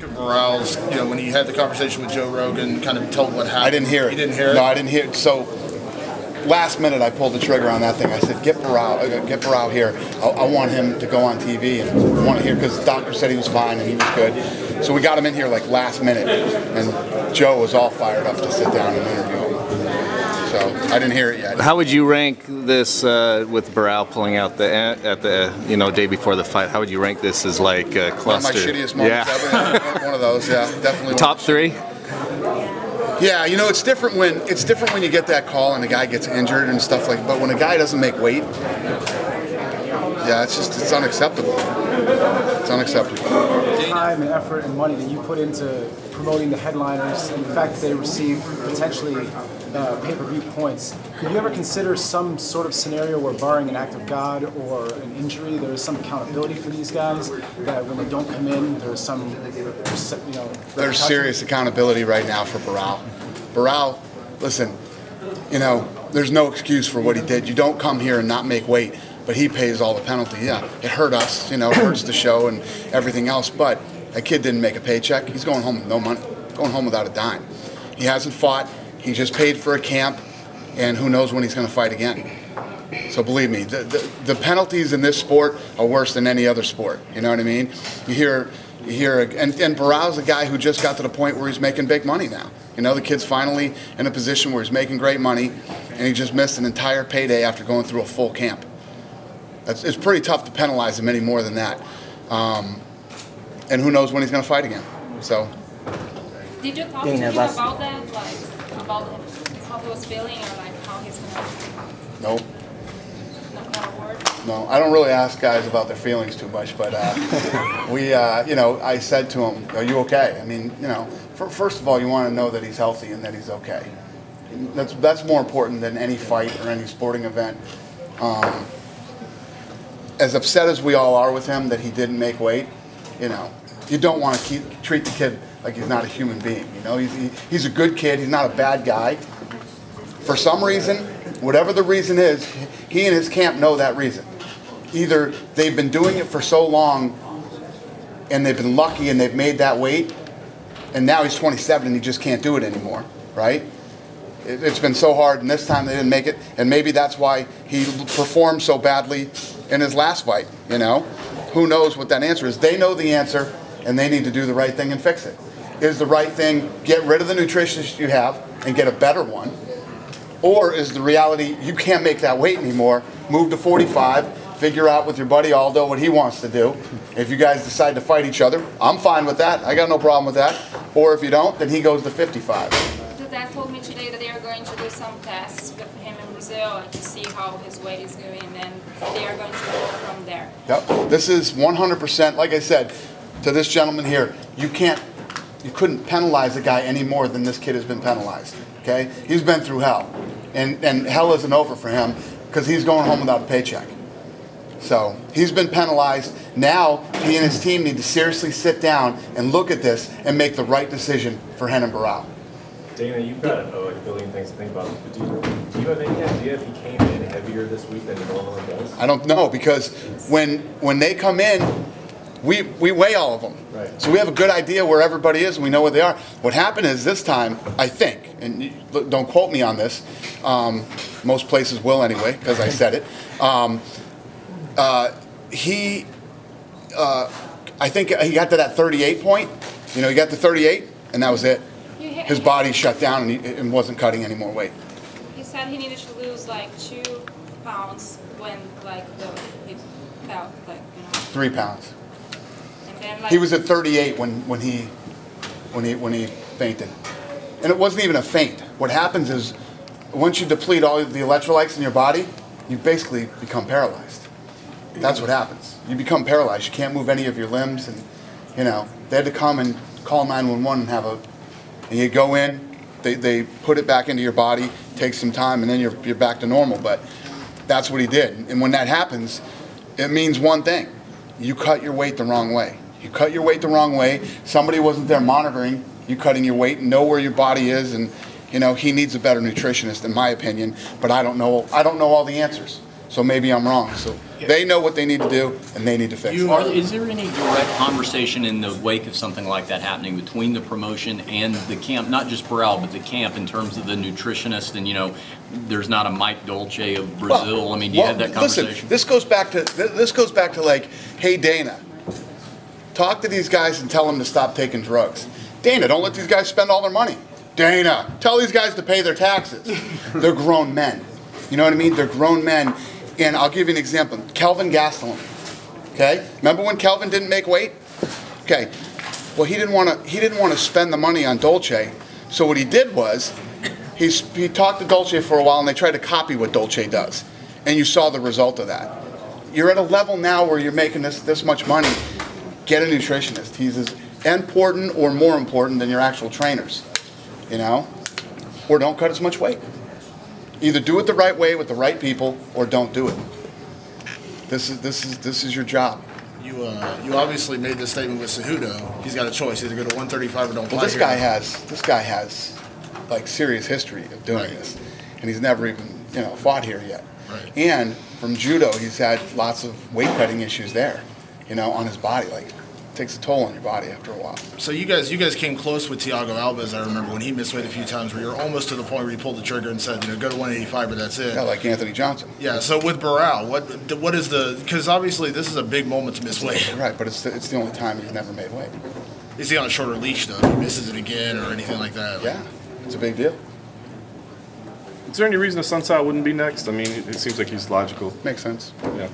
Barao's, when he had the conversation with Joe Rogan, kind of told what happened? I didn't hear it. You didn't hear it? No, I didn't hear it. So last minute, I pulled the trigger on that thing. I said, get Barao here. I want him to go on TV, and I want to hear, because the doctor said he was fine and he was good. So we got him in here like last minute, and Joe was all fired up to sit down and interview him. So I didn't hear it yet. How would you rank this with Barao pulling out at the day before the fight? How would you rank this as like a cluster? One of my shittiest moments ever. One of those, yeah, definitely. Top three? Yeah, it's different when you get that call and the guy gets injured and stuff like. But when a guy doesn't make weight, yeah, it's unacceptable. It's unacceptable. Time and effort and money that you put into promoting the headliners and the fact that they receive potentially pay-per-view points, could you ever consider some sort of scenario where, barring an act of God or an injury, there is some accountability for these guys, that when they don't come in, there's some, There's serious accountability right now for Barao. Barao, listen, there's no excuse for what he did. You don't come here and not make weight, but he pays all the penalty. Yeah, it hurt us, it hurts the show and everything else, but that kid didn't make a paycheck. He's going home with no money, going home without a dime. He hasn't fought. He just paid for a camp, and who knows when he's going to fight again. So believe me, the penalties in this sport are worse than any other sport. You know what I mean? You hear, and Barao's a guy who just got to the point where he's making big money now. The kid's finally in a position where he's making great money, and he just missed an entire payday after going through a full camp. It's pretty tough to penalize him any more than that. And who knows when he's going to fight again. So. Did you talk to him about that, like about how he was feeling, or like how he's going to? Nope. Not a word. No, I don't really ask guys about their feelings too much, but I said to him, "Are you okay?" I mean, first of all, you want to know that he's healthy and that he's okay. That's more important than any fight or any sporting event. As upset as we all are with him that he didn't make weight, you don't want to treat the kid like he's not a human being. He's a good kid. He's not a bad guy. For some reason, whatever the reason is, he and his camp know that reason. Either they've been doing it for so long and they've been lucky and they've made that weight, and now he's 27 and he just can't do it anymore, right? It's been so hard, and this time they didn't make it, and maybe that's why he performed so badly in his last fight, Who knows what that answer is? They know the answer, and they need to do the right thing and fix it. Is the right thing, get rid of the nutritionist you have and get a better one? Or is the reality, you can't make that weight anymore, move to 45, figure out with your buddy Aldo what he wants to do. If you guys decide to fight each other, I'm fine with that. I got no problem with that. Or if you don't, then he goes to 55. The dad told me today that they are going to do some tests with him in Brazil to see how his weight is going, and they are going to go from there. Yep. This is 100%, like I said, to this gentleman here, you couldn't penalize a guy any more than this kid has been penalized. Okay? He's been through hell. And hell isn't over for him because he's going home without a paycheck. So he's been penalized. Now he and his team need to seriously sit down and look at this and make the right decision for Renan Barao. Dana, you've got a billion things to think about. But do you have any idea if he came in heavier this week than he normally does? I don't know, because when they come in, we weigh all of them. Right. So we have a good idea where everybody is and we know where they are. What happened is this time, I think, and don't quote me on this, most places will anyway, because I said it, I think he got to that 38 point. He got to 38, and that was it. His body shut down and wasn't cutting any more weight. He said he needed to lose like 2 pounds when he felt 3 pounds. And then, he was at 38 when he fainted, and it wasn't even a faint. What happens is once you deplete all of the electrolytes in your body, you basically become paralyzed. That's what happens. You become paralyzed. You can't move any of your limbs, and they had to come and call 911 and you go in, they put it back into your body, takes some time, and then you're back to normal. But that's what he did. And when that happens, it means one thing: you cut your weight the wrong way. You cut your weight the wrong way. Somebody wasn't there monitoring you cutting your weight and know where your body is, and he needs a better nutritionist, in my opinion. But I don't know all the answers. So maybe I'm wrong. So they know what they need to do, and they need to fix it. Is there any direct conversation in the wake of something like that happening between the promotion and the camp, not just Barao, but the camp in terms of the nutritionist and, there's not a Mike Dolce of Brazil? Well, I mean, do you have that conversation? Listen, this goes back to like, hey, Dana, talk to these guys and tell them to stop taking drugs. Dana, don't let these guys spend all their money. Dana, tell these guys to pay their taxes. They're grown men. You know what I mean? They're grown men. And I'll give you an example. Kelvin Gastelum. Okay? Remember when Kelvin didn't make weight? Okay. Well, he didn't want to spend the money on Dolce. So what he did was he talked to Dolce for a while, and they tried to copy what Dolce does. And you saw the result of that. You're at a level now where you're making this much money. Get a nutritionist. He's as important or more important than your actual trainers. Or don't cut as much weight. Either do it the right way with the right people, or don't do it. This is your job. You obviously made this statement with Cejudo. He's got a choice: either go to 135 or don't fight. Well, this guy has like serious history of doing this, and he's never even fought here yet. Right. And from judo, he's had lots of weight cutting issues there, on his body. Like, it takes a toll on your body after a while. So you guys came close with Thiago Alves. I remember when he missed weight a few times, where you're almost to the point where you pulled the trigger and said, go to 185, but that's it. Yeah, like Anthony Johnson. Yeah. So with Barao, what is because obviously this is a big moment to miss weight. Right, but it's the only time he's never made weight. Is he on a shorter leash though? If he misses it again or anything like that? Yeah, it's a big deal. Is there any reason Sunsao wouldn't be next? I mean, it seems like he's logical. Makes sense. Yeah.